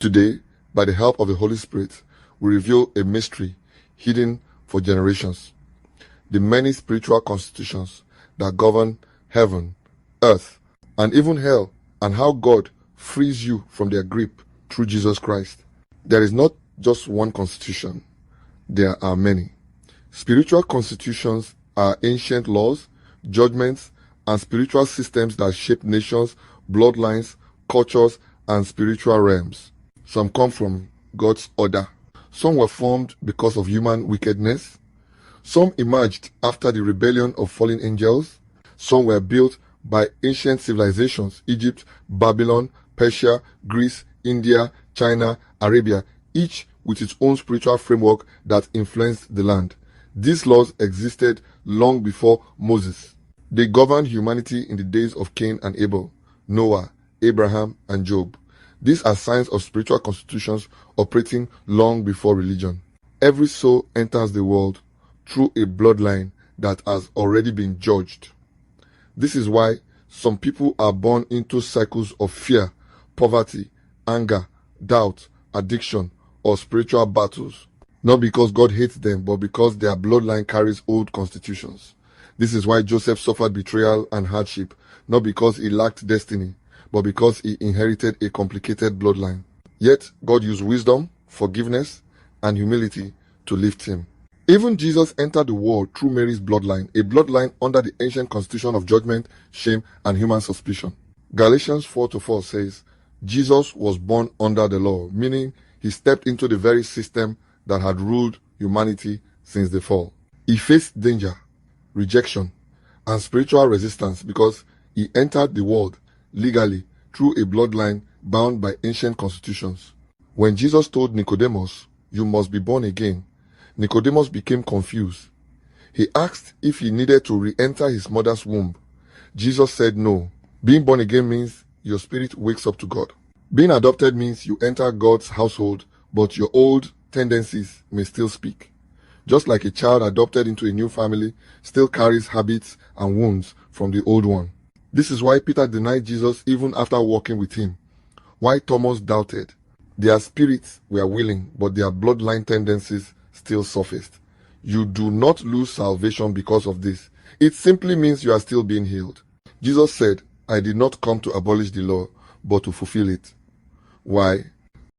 Today, by the help of the Holy Spirit, we reveal a mystery hidden for generations. The many spiritual constitutions that govern heaven, earth, and even hell, and how God frees you from their grip through Jesus Christ. There is not just one constitution. There are many. Spiritual constitutions are ancient laws, judgments, and spiritual systems that shape nations, bloodlines, cultures, and spiritual realms. Some come from God's order. Some were formed because of human wickedness. Some emerged after the rebellion of fallen angels. Some were built by ancient civilizations: Egypt, Babylon, Persia, Greece, India, China, Arabia, each with its own spiritual framework that influenced the land. These laws existed long before Moses. They governed humanity in the days of Cain and Abel, Noah, Abraham, and Job. These are signs of spiritual constitutions operating long before religion. Every soul enters the world through a bloodline that has already been judged. This is why some people are born into cycles of fear, poverty, anger, doubt, addiction, or spiritual battles. Not because God hates them, but because their bloodline carries old constitutions. This is why Joseph suffered betrayal and hardship, not because he lacked destiny, but because he inherited a complicated bloodline. Yet, God used wisdom, forgiveness, and humility to lift him. Even Jesus entered the world through Mary's bloodline, a bloodline under the ancient constitution of judgment, shame, and human suspicion. Galatians 4:4 says, Jesus was born under the law, meaning he stepped into the very system that had ruled humanity since the fall. He faced danger, rejection, and spiritual resistance because he entered the world legally through a bloodline bound by ancient constitutions. When Jesus told Nicodemus, "You must be born again," Nicodemus became confused. He asked if he needed to re-enter his mother's womb. Jesus said no. Being born again means your spirit wakes up to God. Being adopted means you enter God's household, but your old tendencies may still speak. Just like a child adopted into a new family still carries habits and wounds from the old one. This is why Peter denied Jesus even after walking with him. Why Thomas doubted. Their spirits were willing, but their bloodline tendencies still surfaced. You do not lose salvation because of this. It simply means you are still being healed. Jesus said, "I did not come to abolish the law, but to fulfill it." Why?